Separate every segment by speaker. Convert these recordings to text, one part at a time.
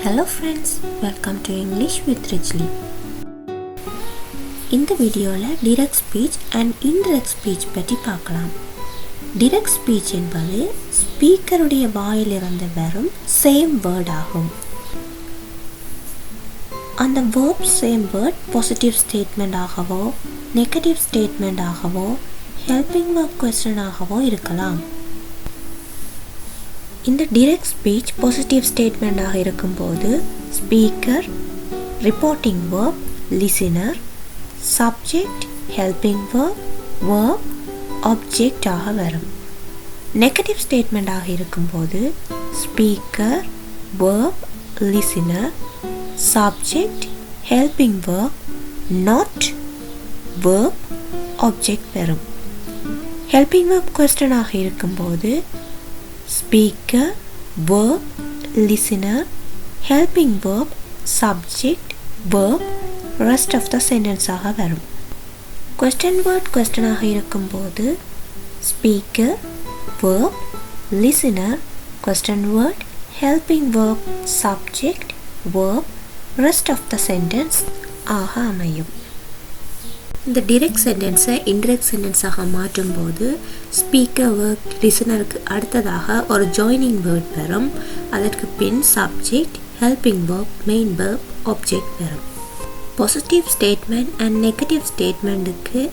Speaker 1: Hello friends, welcome to English with Ridgely. இந்த வீடியோவில் direct speech and indirect speech பற்றி பார்க்கலாம். Direct speech என்பது ஸ்பீக்கருடைய வாயிலிருந்து வரும் same word ஆகும். அந்த verb same word positive statement ஆகவோ negative statement ஆகவோ helping verb question ஆகவோ இருக்கலாம். இந்த direct speech positive statement ஆக இருக்கும்போது speaker, reporting verb, listener, subject, helping verb, verb, object ஆக வரும். negative statement ஆக இருக்கும்போது speaker, verb, listener, subject, helping verb, not, verb, object வரும். helping verb question ஆக இருக்கும்போது speaker, verb, listener, helping verb, subject, verb, rest of the sentence ஆக வரும். question word question ஆக இருக்கும்போது speaker, verb, listener, question word, helping verb, subject, verb, rest of the sentence ஆக அமையும். இந்த direct சென்டென்ஸை indirect சென்டென்ஸாக மாற்றும்போது ஸ்பீக்கர் வேர்ட் லிசனருக்கு அடுத்ததாக ஒரு ஜாயினிங் வேர்ட் வரும். அதற்கு பின் subject, helping verb, main verb, object வரும். பாசிட்டிவ் ஸ்டேட்மெண்ட் அண்ட் நெகட்டிவ் ஸ்டேட்மெண்ட்டுக்கு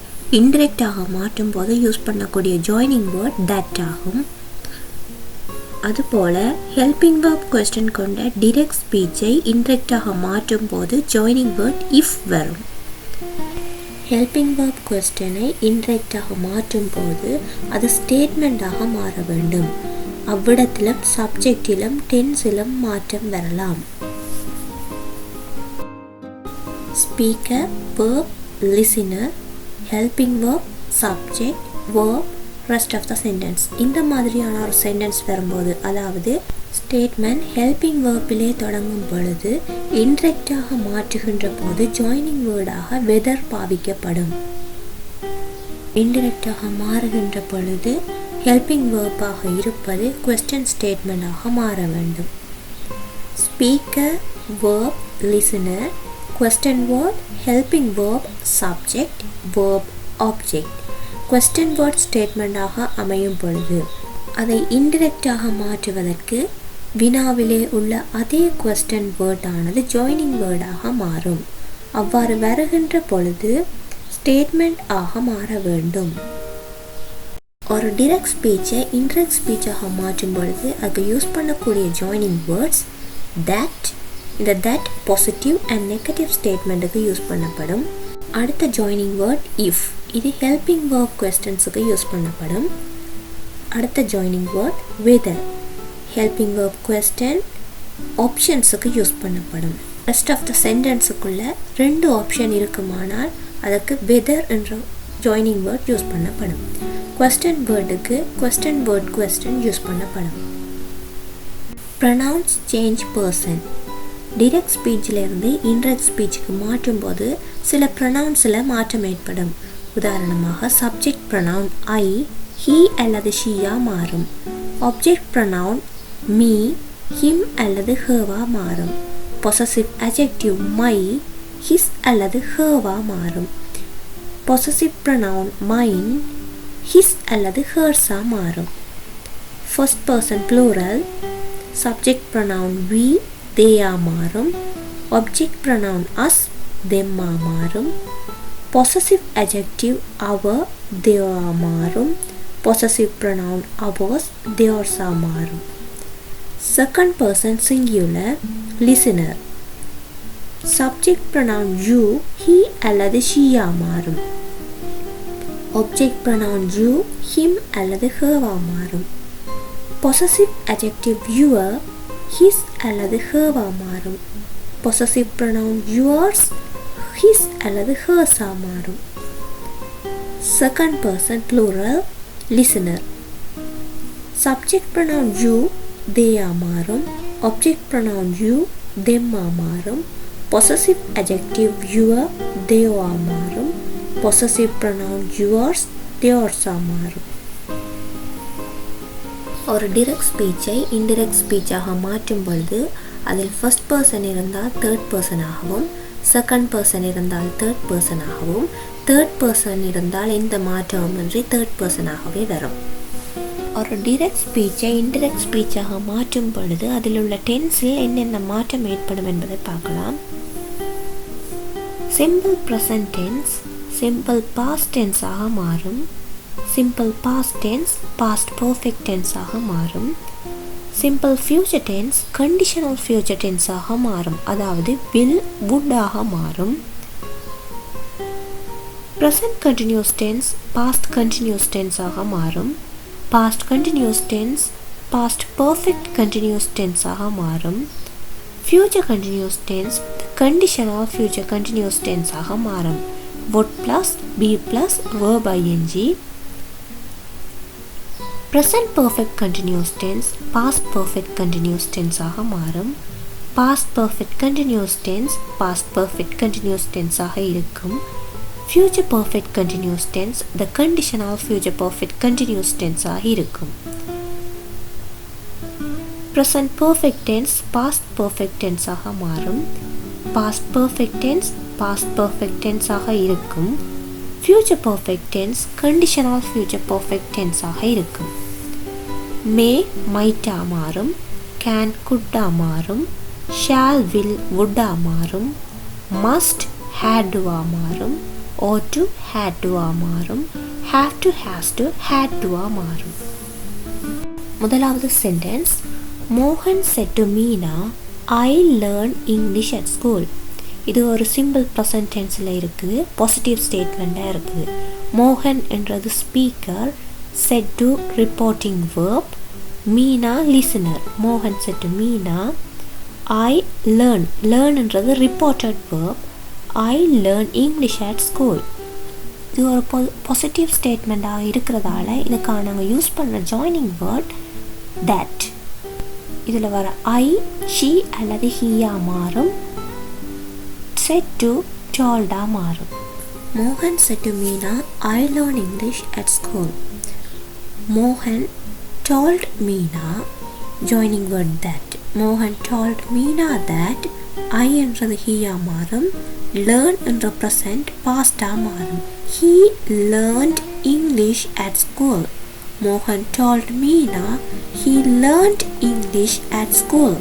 Speaker 1: இன்டிரெக்டாக மாற்றும் போது யூஸ் பண்ணக்கூடிய ஜாயினிங் வேர்ட் தட் ஆகும். அதுபோல் ஹெல்பிங் வேர்ப் கொஸ்டின் கொண்ட டிரெக்ட் ஸ்பீச்சை இன்டிரெக்டாக மாற்றும் போது ஜாயினிங் வேர்ட் இஃப் வரும். ஹெல்பிங் verb கொஸ்டினை இன்டிரெக்டாக மாற்றும் போது அது ஸ்டேட்மெண்ட்டாக மாற வேண்டும். அவ்விடத்திலும் சப்ஜெக்டிலும் டென்ஸிலும் மாற்றம் வரலாம். Speaker, verb, listener, helping verb, subject, verb, rest of the sentence. இந்த மாதிரியான ஒரு சென்டென்ஸ் வரும்போது, அதாவது ஸ்டேட்மெண்ட் ஹெல்பிங் வேர்பிலே தொடங்கும் பொழுது இன்டிரெக்டாக மாற்றுகின்ற போது ஜாயினிங் வேர்டாக வெதர் பாவிக்கப்படும். இன்டிரெக்டாக மாறுகின்ற பொழுது ஹெல்பிங் வேர்பாக இருப்பது கொஸ்டின் ஸ்டேட்மெண்டாக மாற வேண்டும். Speaker, verb, listener, question word, helping verb, subject, verb, object question word ஸ்டேட்மெண்டாக அமையும் பொழுது அதை இன்டிரெக்டாக மாற்றுவதற்கு வினாவிலே உள்ள அதே கொஸ்டின் வேர்ட் ஆனது ஜாயினிங் வேர்டாக மாறும். அவ்வாறு வருகின்ற பொழுது ஸ்டேட்மெண்ட் ஆக மாற வேண்டும். ஒரு டிரெக்ட் ஸ்பீச்சை இன்டிரெக்ட் ஸ்பீச்சாக மாற்றும் பொழுது அதுக்கு யூஸ் பண்ணக்கூடிய ஜாயினிங் வேர்ட்ஸ் தட். இந்த தட் பாசிட்டிவ் அண்ட் நெகட்டிவ் ஸ்டேட்மெண்ட்டுக்கு யூஸ் பண்ணப்படும். அடுத்த ஜாயினிங் வேர்ட் இஃப். இது ஹெல்பிங் வேர்ப் கொஸ்டின்ஸுக்கு யூஸ் பண்ணப்படும். அடுத்த joining word whether. Helping verb question ஆப்ஷன்ஸுக்கு யூஸ் பண்ணப்படும். ரெஸ்ட் ஆஃப் த சென்டென்ஸுக்குள்ள 2 ஆப்ஷன் இருக்குமானால் அதற்கு வெதர் என்ற ஜாயினிங் வேர்ட் யூஸ் பண்ணப்படும். கொஸ்டின் வேர்டுக்கு கொஸ்டின் வேர்ட் கொஸ்டின் யூஸ் பண்ணப்படும். Pronouns change person. டிரெக்ட் ஸ்பீச்சிலிருந்து இன்டிரெக்ட் ஸ்பீச்சுக்கு மாற்றும் போது சில ப்ரொனவுன்ஸில் மாற்றம் ஏற்படும். உதாரணமாக சப்ஜெக்ட் ப்ரொனவுன் ஐ, ஹீ அல்லது ஷீயா மாறும். ஆப்ஜெக்ட் ப்ரொனவுன் மீ, ஹிம் அல்லது ஹேவா மாறும். பொசசிவ் அட்ஜெக்டிவ் மை, ஹிஸ் அல்லது ஹேவா மாறும். பொசசிவ் ப்ரொனவுன் மைன், ஹிஸ் அல்லது ஹர்ஸா மாறும். First person plural subject pronoun we, தேயா மாறும். ஆப்ஜெக்ட் ப்ரொனவுன் அஸ், தெம்மா மாறும். பொசசிவ் அட்ஜெக்டிவ் அவர், தேவா மாறும். பொசசிவ் ப்ரொனவுன் அவர்ஸ், தேர்ஸா மாறும். Second person singular listener subject pronoun you, he அல்லது ஷீயா மாறும். ஆப்ஜெக்ட் ப்ரொனவுன் யூ, ஹிம் அல்லது ஹேவா மாறும். பொசசிவ் அட்ஜெக்டிவ் யுவர், ஹிஸ் அல்லது ஹேவா மாறும். பொசசிவ் ப்ரொனவுன் யுவர்ஸ், ஹிஸ் அல்லது ஹர்ஸா மாறும். Second person plural listener subject pronoun you, தேயா மாறும். ஆப்ஜெக்ட் ப்ரொனவுன் யூ, தெம்மா மாறும். பொசசிவ் அட்ஜெக்டிவ் யுவர், தேவா மாறும். பொசசிவ் ப்ரொனவுன் யுவர்ஸ், தேர்ஸா மாறும். ஒரு டிரெக்ட் ஸ்பீச்சை இன்டிரெக்ட் ஸ்பீச்சாக மாற்றும் பொழுது அதில் ஃபர்ஸ்ட் பர்சன் இருந்தால் தேர்ட் பர்சனாகவும், செகண்ட் பர்சன் இருந்தால் தேர்ட் பர்சனாகவும், தேர்ட் பர்சன் இருந்தால் எந்த மாற்றமுமின்றி தேர்ட் பர்சனாகவே வரும். ஒரு டிரெக்ட் ஸ்பீச்சை இன்டிரெக்ட் ஸ்பீச்சாக மாற்றும் பொழுது அதில் உள்ள டென்ஸில் என்னென்ன மாற்றம் ஏற்படும் என்பதை பார்க்கலாம். Simple present tense simple past டென்ஸாக மாறும். Simple past tense past perfect டென்ஸாக மாறும். Simple future tense conditional future டென்ஸாக மாறும், அதாவது வில் வுட்டாக மாறும். Present continuous tense past continuous டென்ஸாக மாறும். Past continuous tense past perfect continuous டென்ஸாக மாறும். Future continuous tense conditional future continuous டென்ஸாக மாறும். would plus be plus verb ing. present perfect continuous tense past perfect continuous tense ஆக மாறும். past perfect continuous tense past perfect continuous tense ஆக இருக்கும். future perfect continuous tense the conditional future perfect continuous tense ஆக இருக்கும். present perfect tense past perfect tense ஆக மாறும். past perfect tense past perfect tense ஆக இருக்கும். future perfect tense conditional future perfect tense ஆக இருக்கும். may might ஆ மாறும். can could ஆ மாறும். shall will would ஆ மாறும். must had to ஆ மாறும். ought to had to ஆ மாறும். have to has to had to ஆ மாறும். முதலாவது சென்டென்ஸ், மோகன் said to Meena I learned English at school. இது ஒரு சிம்பிள் ப்ரெசன்ட் டென்ஸில் இருக்குது, பாசிட்டிவ் ஸ்டேட்மெண்ட்டாக இருக்குது. மோகன் என்றது speaker, said to reporting verb, Meena listener. மோகன் said to Meena I learn என்றது reported verb, I learn English at school. இது ஒரு பாசிட்டிவ் ஸ்டேட்மெண்ட்டாக இருக்கிறதால இதுக்காக நாங்கள் யூஸ் பண்ணுற ஜாயினிங் வேர்ட் that. இதில் வர I, she அல்லது ஹீயா மாறும். said to told ஆ மாறும். மோகன் said to Meena I learn English at school. மோகன் told Meena joining word that. மோகன் told மீனா that I என்றது ஹீயா மாறும். learn என்ற present past ஆ மாறும். he learned English at school. மோகன் told Meena he learned English at school.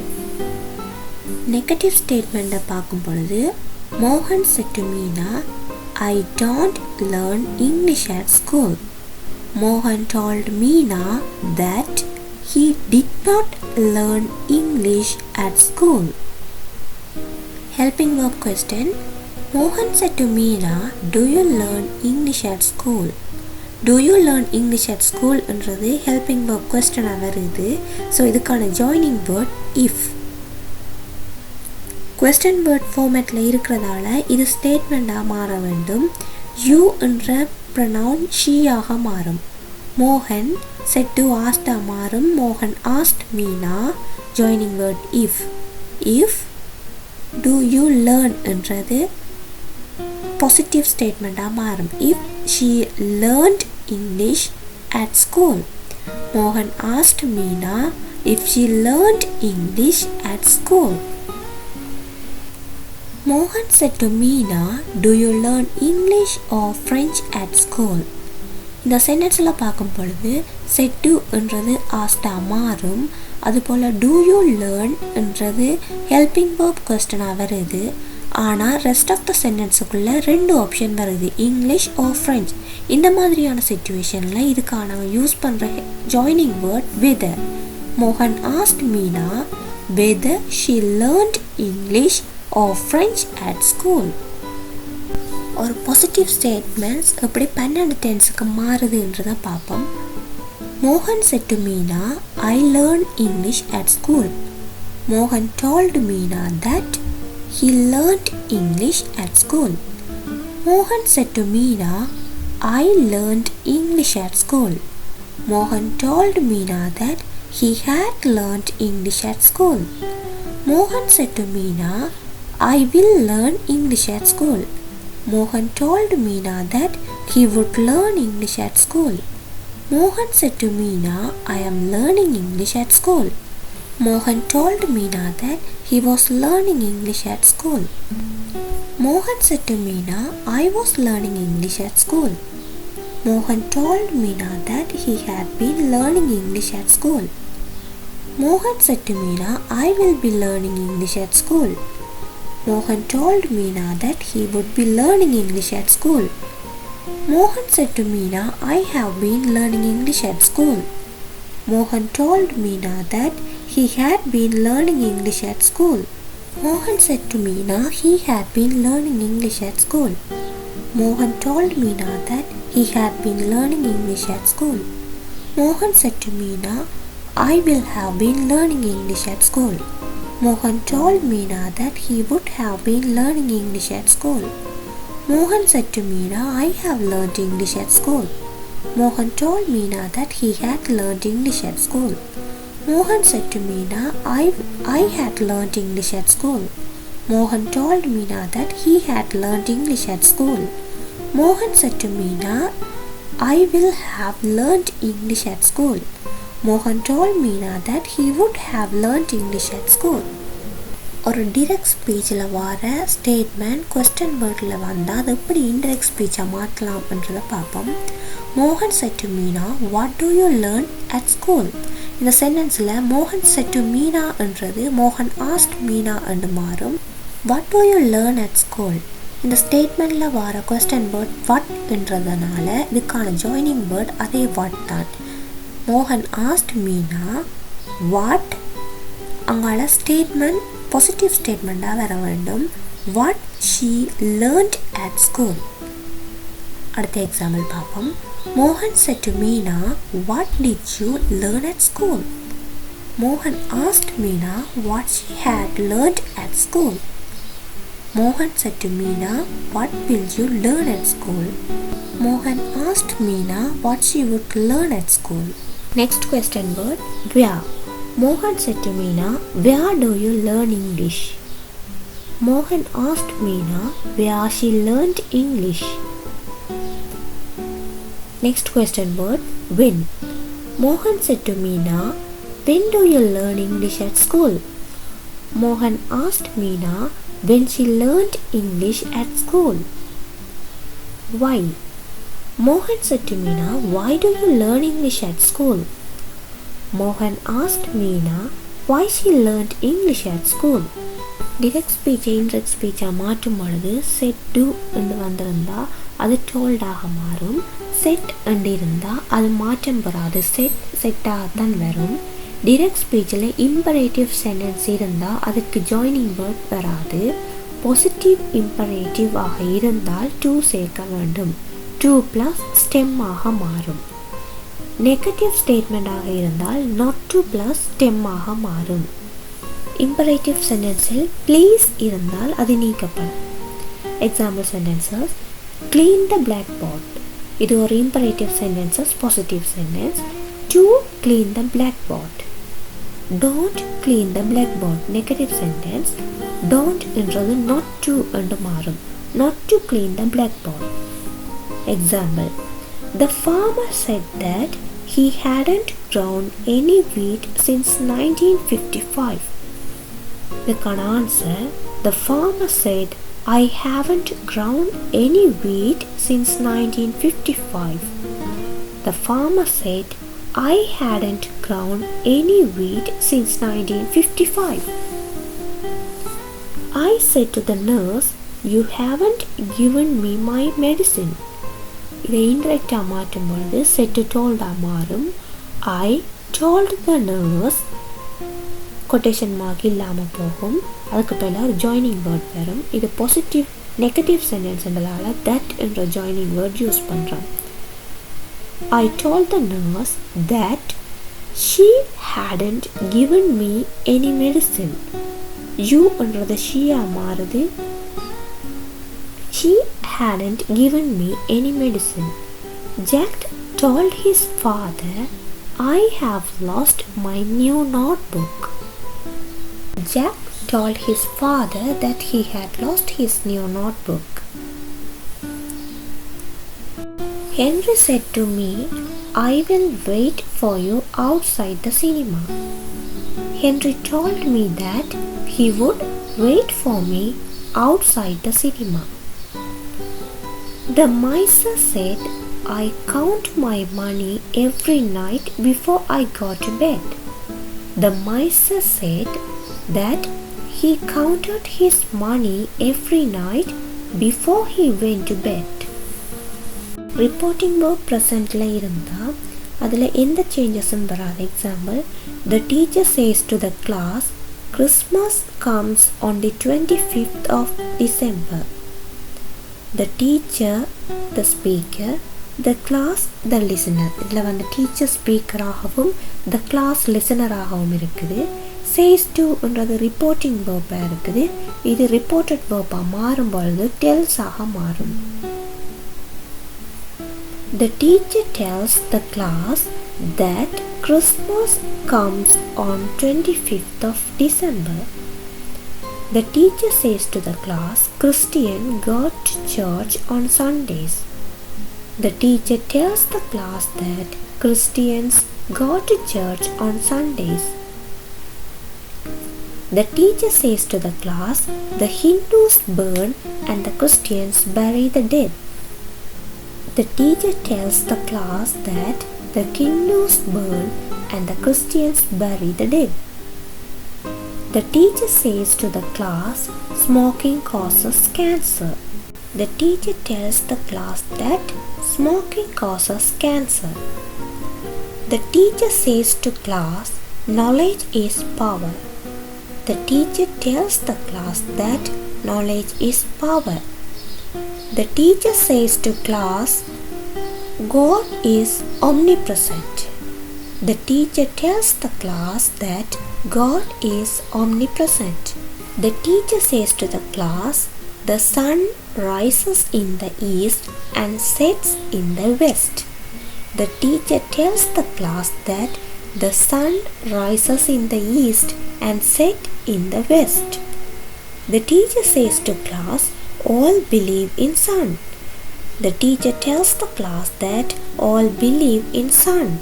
Speaker 1: Negative ஸ்டேட்மெண்ட்டை பார்க்கும் பொழுது மோகன் said to Meena I don't learn English at school. மோகன் told Meena that he did not learn English at school. Helping verb question, மோகன் said to Meena do you learn English at school? do you learn English at school என்றது helping verb question வருது. So இதுக்கான joining word if. question word formatல இருக்கிறதால இது ஸ்டேட்மெண்ட்டாக மாற வேண்டும். you என்ற pronoun she ஆக மாறும். மோகன் said to asked ஆ மாறும். மோகன் asked Meena joining word if. if do you learn என்றது positive ஸ்டேட்மெண்ட்டாக மாறும். if she learned English at school. மோகன் asked Meena if she learned English at school. மோகன் said to Meena do you learn English or French at school? இந்த சென்டென்ஸில் பார்க்கும் பொழுது said to என்றது asked ஆ மாறும். அதுபோல் do you learn என்றது ஹெல்பிங் verb கொஸ்டனாக வருது. ஆனால் ரெஸ்ட் ஆஃப் த சென்டென்ஸுக்குள்ளே ரெண்டு ஆப்ஷன் வருது, இங்கிலீஷ் ஆர் ஃப்ரெஞ்ச். இந்த மாதிரியான சிச்சுவேஷனில் இதுக்காக நாங்கள் யூஸ் பண்ணுற ஜாயினிங் வேர்ட் whether. மோகன் asked Meena whether she learned English or French at school. ஒரு பாசிட்டிவ் ஸ்டேட்மெண்ட்ஸ் எப்படி 12 டென்ஸுக்கு மாறுதுன்றதை பார்ப்போம். மோகன் said to Meena I learned English at school. மோகன் told Meena that he learned English at school. மோகன் said to Meena I learned English at school. மோகன் told Meena that he had learned English at school. மோகன் said to Meena I will learn English at school. Mohan told Meena that he would learn English at school. Mohan said to Meena I am learning English at school. Mohan told Meena that he was learning English at school. Mohan said to Meena, I was learning English at school. Mohan told Meena that he had been learning English at school. Mohan said to Meena, I will be learning English at school. Mohan told Meena that he would be learning English at school. Mohan said to Meena, I have been learning English at school. Mohan told Meena that he had been learning English at school. Mohan said to Meena he had been learning English at school. Mohan told Meena that he had been learning English at school. Mohan said to Meena, I will have been learning English at school. Mohan told Meena that he would have been learning English at school. Mohan said to Meena, I have learnt English at school. Mohan told Meena that he had learnt English at school. Mohan said to Meena, I had learnt English at school. Mohan told Meena that he had learnt English at school. Mohan said to Meena, I will have learnt English at school. Mohan told Meena that he would have learnt English at school. ஒரு direct ஸ்பீச்சில் வர statement question வேர்டில் வந்தால் அது எப்படி indirect ஸ்பீச்சாக மாற்றலாம்ன்றதை பார்ப்போம். மோகன் said to Meena, what do you learn at school? இந்த சென்டென்ஸில் மோகன் said to Meena என்றது மோகன் asked Meena என்று மாறும். what do you learn at school? இந்த ஸ்டேட்மெண்ட்டில் வர கொஸ்டின் வேர்ட் what என்றதுனால இதுக்கான ஜாயினிங் வேர்ட் அதே what தான். மோகன் asked Meena what, அங்கால ஸ்டேட்மெண்ட் பாசிட்டிவ் ஸ்டேட்மெண்ட்டாக வர வேண்டும். what she learned at school. அடுத்த எக்ஸாம்பிள் பார்ப்போம். மோகன் said to Meena, what did you learn at school? Mohan asked Meena what she had learned at school. Mohan said to Meena, what will you learn at school? Mohan asked Meena what she would learn at school. Next question word, where. Mohan said to Meena, where do you learn English? Mohan asked Meena where she learned English. Next question word, when. Mohan said to Meena, when do you learn English at school? Mohan asked Meena when she learned English at school. Why. Mohan said to Meena, why do you learn English at school? Mohan asked Meena why she learned English at school. Direct speech indirect speech மாற்றும் பொழுது said to என்று வந்திருந்தால் அது told ஆக மாறும். set என்று இருந்தால் அது மாற்றம் பெறாது, செட்டாக தான் வரும். direct speechல imperative sentence இருந்தால் அதுக்கு joining word வராது. positive imperative ஆக இருந்தால் to சேர்க்க வேண்டும். to plus stem ஆக மாறும். நெகட்டிவ் ஸ்டேட்மெண்ட் இருந்தால் not to plus stem ஆக மாறும். imperative சென்டென்ஸில் please இருந்தால் அது நீக்கப்படும். Example sentences, clean the blackboard. இது ஒரு imperative sentences, positive sentence. to clean the blackboard. don't clean the blackboard, negative sentence. don't என்றது not to என்று மாறும். not to clean the blackboard. Example, the farmer said that he hadn't grown any wheat since 1955. The answer, the farmer said, I haven't grown any wheat since 1955. The farmer said, I hadn't grown any wheat since 1955. I said to the nurse, you haven't given me my medicine. இதை இன்டெரக்டாக மாற்றும் பொழுது set டோல்டாக மாறும். I told the nurse, quotation mark இல்லாமல் போகும். அதுக்கு பதிலாக ஒரு joining word வரும். இது பாசிட்டிவ் நெகட்டிவ் சென்டென்ஸ்ன்றதால தட் என்ற ஜாயினிங் வேர்ட் யூஸ் பண்ணுறோம். I told the nurse that she hadn't given me any medicine. You என்றது ஷீயாக மாறுது. She hadn't given me any medicine. Jack told his father, I have lost my new notebook. Jack told his father that he had lost his new notebook. Henry said to me, I will wait for you outside the cinema. Henry told me that he would wait for me outside the cinema. The miser said, I count my money every night before I go to bed. The miser said that he counted his money every night before he went to bed. Reporting verb presentல இருந்தா அதில் எந்த சேஞ்சஸும் வராது. Example, the teacher says to the class, Christmas comes on the 25th of December. The teacher, the speaker, the class, the listener. இதில் வந்து teacher ஸ்பீக்கராகவும் the class லிசனராகவும் இருக்குது. says to என்றது reporting வேர்பாக இருக்குது. இது ரிப்போர்ட்டட் வேர்பாக மாறும் பொழுது tells ஆக மாறும். The teacher tells the class that Christmas comes on 25th of December. The teacher says to the class, Christian go to church on Sundays. The teacher tells the class that Christians go to church on Sundays. The teacher says to the class, the Hindus burn and the Christians bury the dead. The teacher tells the class that the Hindus burn and the Christians bury the dead. The teacher says to the class, smoking causes cancer. The teacher tells the class that smoking causes cancer. The teacher says to class, knowledge is power. The teacher tells the class that knowledge is power. The teacher says to class, God is omnipresent. The teacher tells the class that God is omnipresent. The teacher says to the class, the sun rises in the east and sets in the west. The teacher tells the class that the sun rises in the east and sets in the west. The teacher says to class, all believe in sun. The teacher tells the class that all believe in sun.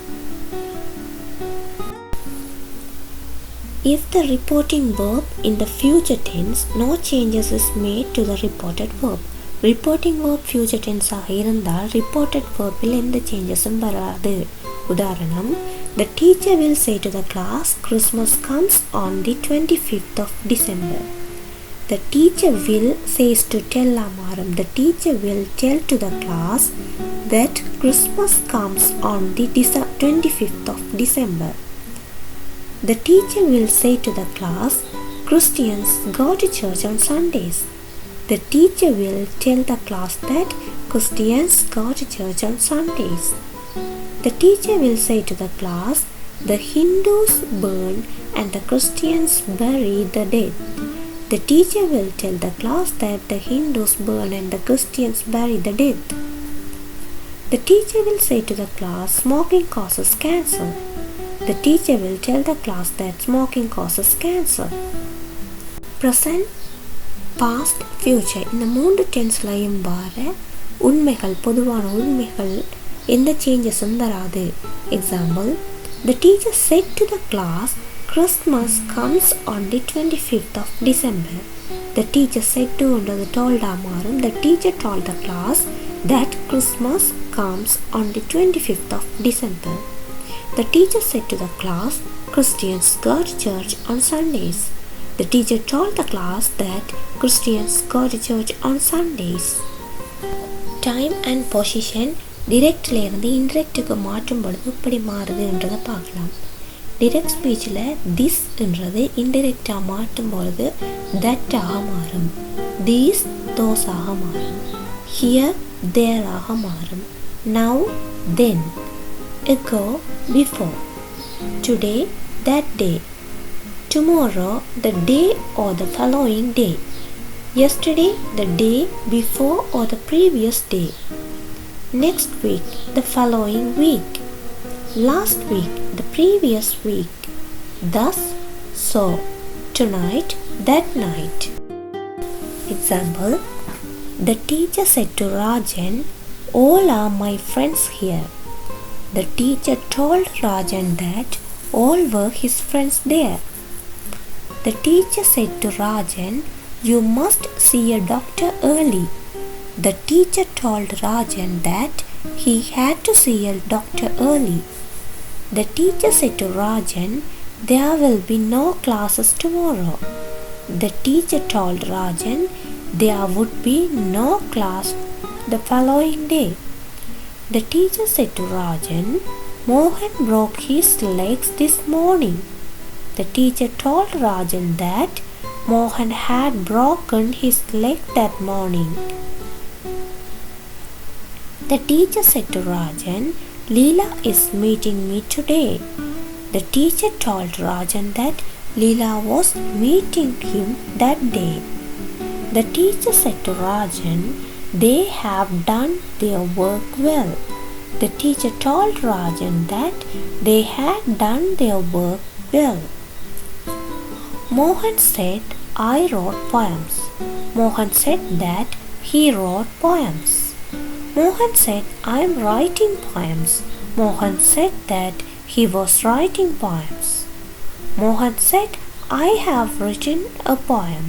Speaker 1: If the reporting verb in the future tense, no changes is made to the reported verb. Reporting verb future tense ஆக இருந்தால் reported verbல் எந்த சேஞ்சஸும் வராது. உதாரணம், the teacher will say to the class, Christmas comes on the 25th of December. The teacher will says to tell மாறும். The teacher will tell to the class that Christmas comes on the 25th of December. The teacher will say to the class, Christians go to church on Sundays. The teacher will tell the class that Christians go to church on Sundays. The teacher will say to the class, the Hindus burn and the Christians bury the dead. The teacher will tell the class that the Hindus burn and the Christians bury the dead. The teacher will say to the class, smoking causes cancer. The teacher will tell the class that smoking causes cancer. Present, past, future இந்த மூன்று டென்ஸ்லையும் வர உண்மைகள், பொதுவான உண்மைகள் எந்த சேஞ்சஸும் வராது. Example, the teacher said to the class, Christmas comes on the 25th of December. The teacher said to என்றது told மாறும். The teacher told the class that Christmas comes on the 25th of December. The teacher said to the class, Christians go to church on Sundays. The teacher told the class that Christians go to church on Sundays. Time and position directல இருந்து indirectக்கு மாற்றும் பொழுது எப்படி மாறுதுன்றதை பார்க்கலாம். direct speechல this என்றது indirect மாற்றும் பொழுது that ஆக மாறும். these those ஆக மாறும். here there ஆக மாறும். now then, ago before, today that day, tomorrow the day or the following day, yesterday the day before or the previous day, next week the following week, last week the previous week, thus, so, tonight, that night. Example, the teacher said to Rajan, all are my friends here. The teacher told Rajan that all were his friends there. The teacher said to Rajan, "You must see a doctor early." The teacher told Rajan that he had to see a doctor early. The teacher said to Rajan, "There will be no classes tomorrow." The teacher told Rajan there would be no class the following day. The teacher said to Rajan, "Mohan broke his legs this morning." The teacher told Rajan that Mohan had broken his leg that morning. The teacher said to Rajan, "Leela is meeting me today." The teacher told Rajan that Leela was meeting him that day. The teacher said to Rajan, "They have done their work well." The teacher told Rajan that they had done their work well. Mohan said, "I wrote poems." Mohan said that he wrote poems. Mohan said, "I am writing poems." Mohan said that he was writing poems. Mohan said, "I have written a poem."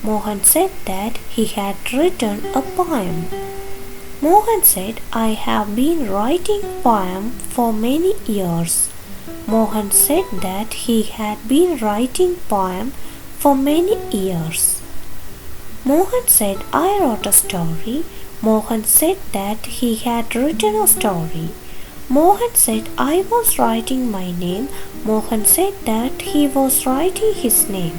Speaker 1: Mohan said that he had written a poem. Mohan said, "I have been writing poem for many years." Mohan said that he had been writing poem for many years. Mohan said, "I wrote a story." Mohan said that he had written a story. Mohan said, "I was writing my name." Mohan said that he was writing his name.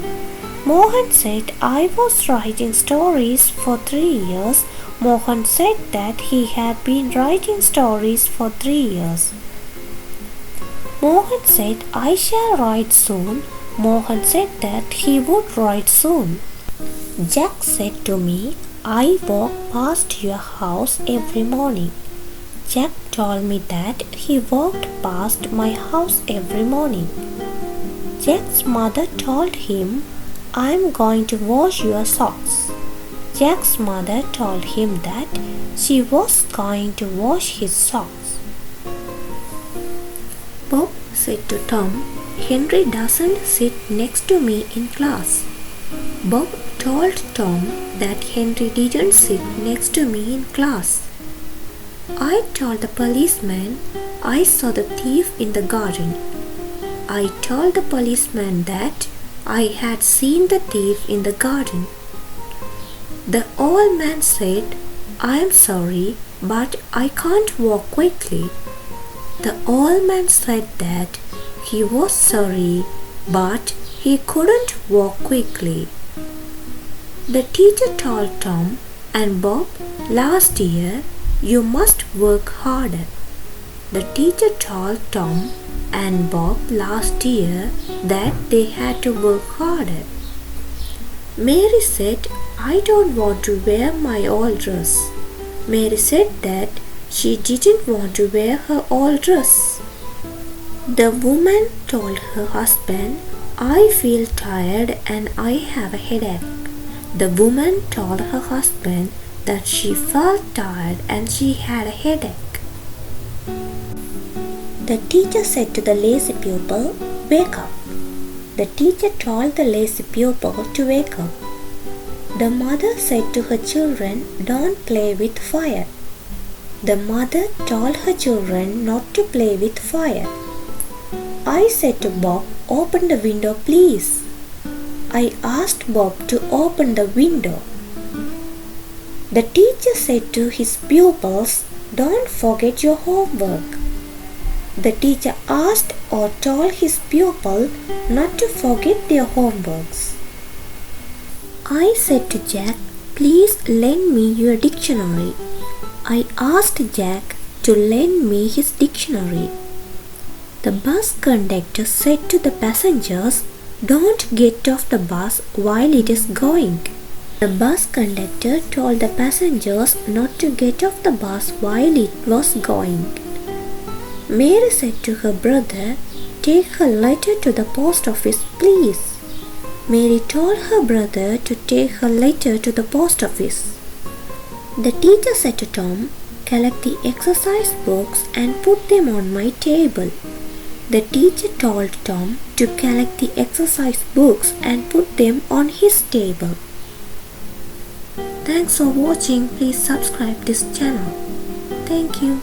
Speaker 1: Mohan said, "I was writing stories for 3 years." Mohan said that he had been writing stories for 3 years. Mohan said, "I shall write soon." Mohan said that he would write soon. Jack said to me, "I walk past your house every morning." Jack told me that he walked past my house every morning. Jack's mother told him, "I am going to wash your socks." Jack's mother told him that she was going to wash his socks. Bob said to Tom, "Henry doesn't sit next to me in class." Bob told Tom that Henry didn't sit next to me in class. I told the policeman I saw the thief in the garden. I told the policeman that I had seen the thief in the garden. The old man said, "I am sorry, but I can't walk quickly." The old man said that he was sorry, but he couldn't walk quickly. The teacher told Tom and Bob last year, "You must work harder." The teacher told Tom and Bob last year that they had to work harder. Mary said, "I don't want to wear my old dress." Mary said that she didn't want to wear her old dress. The woman told her husband, "I feel tired and I have a headache." The woman told her husband that she felt tired and she had a headache. The teacher said to the lazy pupil, "Wake up." The teacher told the lazy pupil to wake up. The mother said to her children, "Don't play with fire." The mother told her children not to play with fire. I said to Bob, "Open the window, please." I asked Bob to open the window. The teacher said to his pupils, "Don't forget your homework." The teacher asked or told his pupil not to forget their homeworks. I said to Jack, "Please lend me your dictionary." I asked Jack to lend me his dictionary. The bus conductor said to the passengers, "Don't get off the bus while it is going." The bus conductor told the passengers not to get off the bus while it was going. Mary said to her brother, "Take her letter to the post office, please." Mary told her brother to take her letter to the post office. The teacher said to Tom, "Collect the exercise books and put them on my table." The teacher told Tom to collect the exercise books and put them on his table. Thanks for watching. Please subscribe this channel. Thank you.